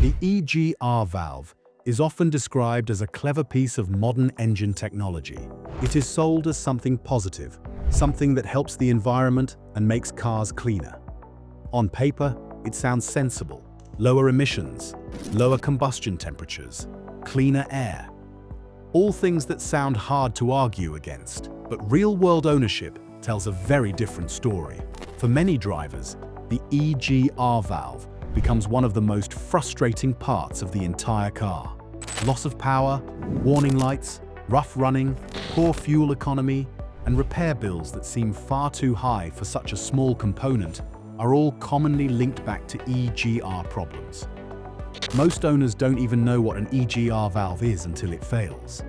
The EGR valve is often described as a clever piece of modern engine technology. It is sold as something positive, something that helps the environment and makes cars cleaner. On paper, it sounds sensible. Lower emissions, lower combustion temperatures, cleaner air. All things that sound hard to argue against, but real-world ownership tells a very different story. For many drivers, the EGR valve becomes one of the most frustrating parts of the entire car. Loss of power, warning lights, rough running, poor fuel economy, and repair bills that seem far too high for such a small component are all commonly linked back to EGR problems. Most owners don't even know what an EGR valve is until it fails.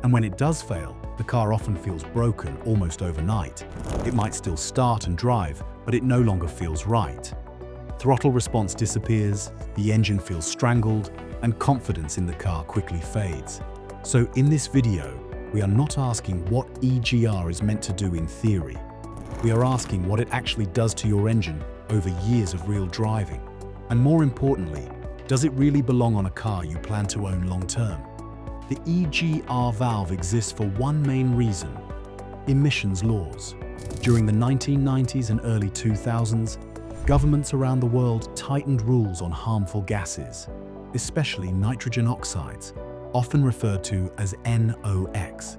And when it does fail, the car often feels broken almost overnight. It might still start and drive, but it no longer feels right. Throttle response disappears, the engine feels strangled, and confidence in the car quickly fades. So in this video, we are not asking what EGR is meant to do in theory. We are asking what it actually does to your engine over years of real driving. And more importantly, does it really belong on a car you plan to own long-term? The EGR valve exists for one main reason: emissions laws. During the 1990s and early 2000s, governments around the world tightened rules on harmful gases, especially nitrogen oxides, often referred to as NOx.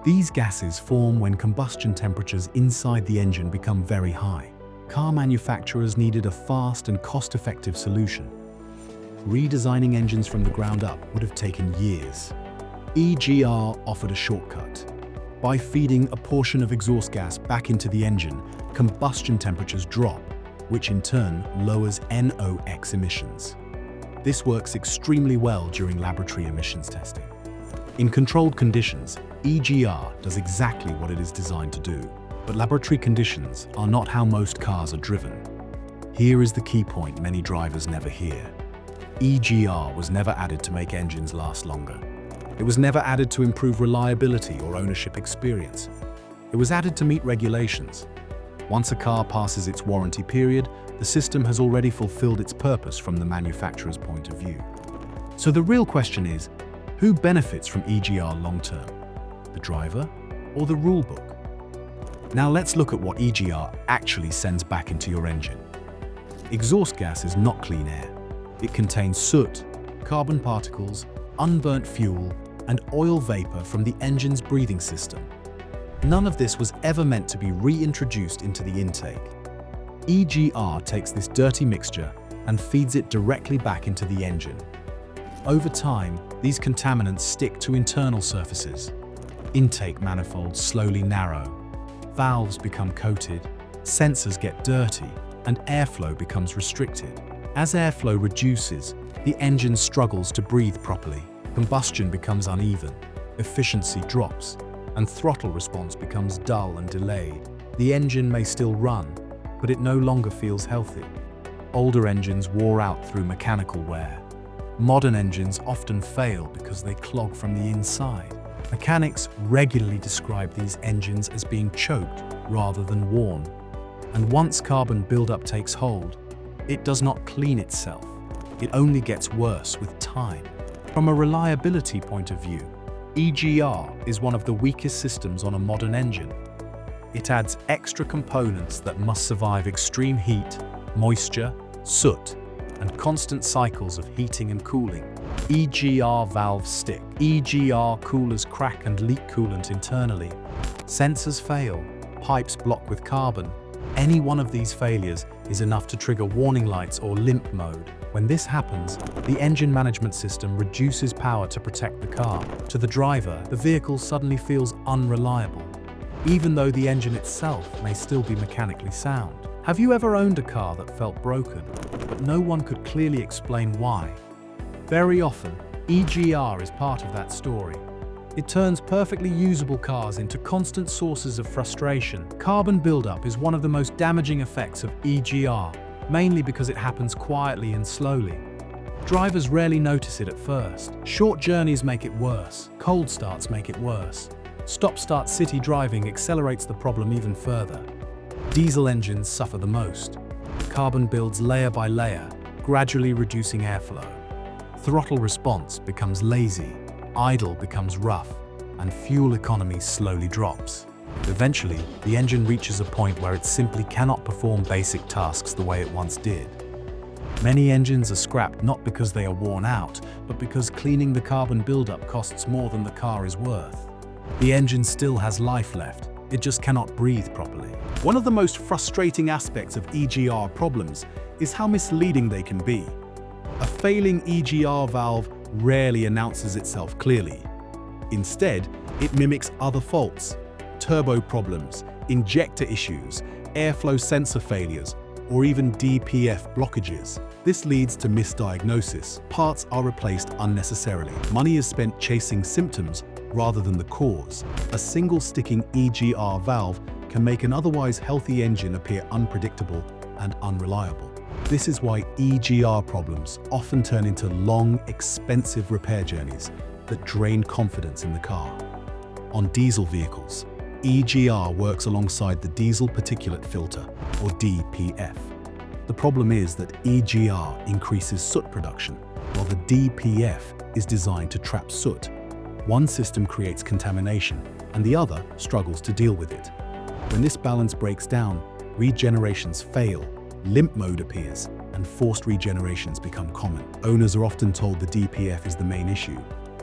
These gases form when combustion temperatures inside the engine become very high. Car manufacturers needed a fast and cost-effective solution. Redesigning engines from the ground up would have taken years. EGR offered a shortcut. By feeding a portion of exhaust gas back into the engine, combustion temperatures drop, which in turn lowers NOx emissions. This works extremely well during laboratory emissions testing. In controlled conditions, EGR does exactly what it is designed to do, but laboratory conditions are not how most cars are driven. Here is the key point many drivers never hear. EGR was never added to make engines last longer. It was never added to improve reliability or ownership experience. It was added to meet regulations. Once a car passes its warranty period, the system has already fulfilled its purpose from the manufacturer's point of view. So the real question is, who benefits from EGR long-term? The driver or the rulebook? Now let's look at what EGR actually sends back into your engine. Exhaust gas is not clean air. It contains soot, carbon particles, unburnt fuel, and oil vapor from the engine's breathing system. None of this was ever meant to be reintroduced into the intake. EGR takes this dirty mixture and feeds it directly back into the engine. Over time, these contaminants stick to internal surfaces. Intake manifolds slowly narrow, valves become coated, sensors get dirty, and airflow becomes restricted. As airflow reduces, the engine struggles to breathe properly. Combustion becomes uneven, efficiency drops, and throttle response becomes dull and delayed. The engine may still run, but it no longer feels healthy. Older engines wore out through mechanical wear. Modern engines often fail because they clog from the inside. Mechanics regularly describe these engines as being choked rather than worn. And once carbon buildup takes hold, it does not clean itself. It only gets worse with time. From a reliability point of view, EGR is one of the weakest systems on a modern engine. It adds extra components that must survive extreme heat, moisture, soot, and constant cycles of heating and cooling. EGR valves stick. EGR coolers crack and leak coolant internally. Sensors fail. Pipes block with carbon. Any one of these failures is enough to trigger warning lights or limp mode. When this happens, the engine management system reduces power to protect the car. To the driver, the vehicle suddenly feels unreliable, even though the engine itself may still be mechanically sound. Have you ever owned a car that felt broken, but no one could clearly explain why? Very often, EGR is part of that story. It turns perfectly usable cars into constant sources of frustration. Carbon buildup is one of the most damaging effects of EGR, mainly because it happens quietly and slowly. Drivers rarely notice it at first. Short journeys make it worse. Cold starts make it worse. Stop-start city driving accelerates the problem even further. Diesel engines suffer the most. Carbon builds layer by layer, gradually reducing airflow. Throttle response becomes lazy, idle becomes rough, and fuel economy slowly drops. Eventually, the engine reaches a point where it simply cannot perform basic tasks the way it once did. Many engines are scrapped not because they are worn out, but because cleaning the carbon buildup costs more than the car is worth. The engine still has life left, it just cannot breathe properly. One of the most frustrating aspects of EGR problems is how misleading they can be. A failing EGR valve rarely announces itself clearly. Instead, it mimics other faults, turbo problems, injector issues, airflow sensor failures, or even DPF blockages. This leads to misdiagnosis. Parts are replaced unnecessarily. Money is spent chasing symptoms rather than the cause. A single sticking EGR valve can make an otherwise healthy engine appear unpredictable and unreliable. This is why EGR problems often turn into long, expensive repair journeys that drain confidence in the car. On diesel vehicles, EGR works alongside the diesel particulate filter, or DPF. The problem is that EGR increases soot production, while the DPF is designed to trap soot. One system creates contamination, and the other struggles to deal with it. When this balance breaks down, regenerations fail, limp mode appears, and forced regenerations become common. Owners are often told the DPF is the main issue,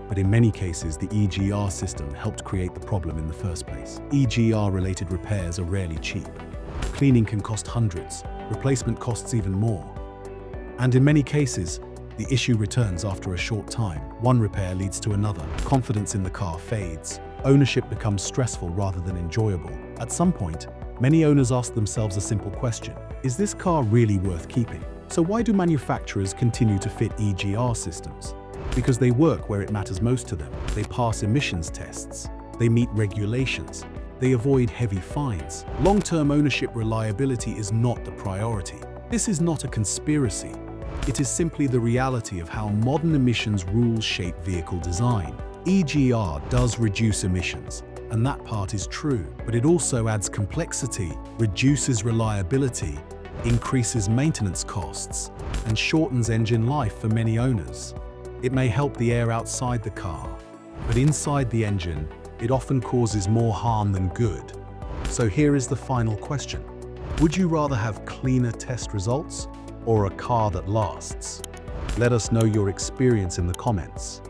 but in many cases the EGR system helped create the problem in the first place. EGR-related repairs are rarely cheap. Cleaning can cost hundreds, replacement costs even more. And in many cases, the issue returns after a short time. One repair leads to another. Confidence in the car fades. Ownership becomes stressful rather than enjoyable. At some point, many owners ask themselves a simple question: is this car really worth keeping? So why do manufacturers continue to fit EGR systems? Because they work where it matters most to them. They pass emissions tests. They meet regulations. They avoid heavy fines. Long-term ownership reliability is not the priority. This is not a conspiracy. It is simply the reality of how modern emissions rules shape vehicle design. EGR does reduce emissions, and that part is true, but it also adds complexity, reduces reliability, increases maintenance costs, and shortens engine life for many owners. It may help the air outside the car, but inside the engine, it often causes more harm than good. So here is the final question. Would you rather have cleaner test results or a car that lasts? Let us know your experience in the comments.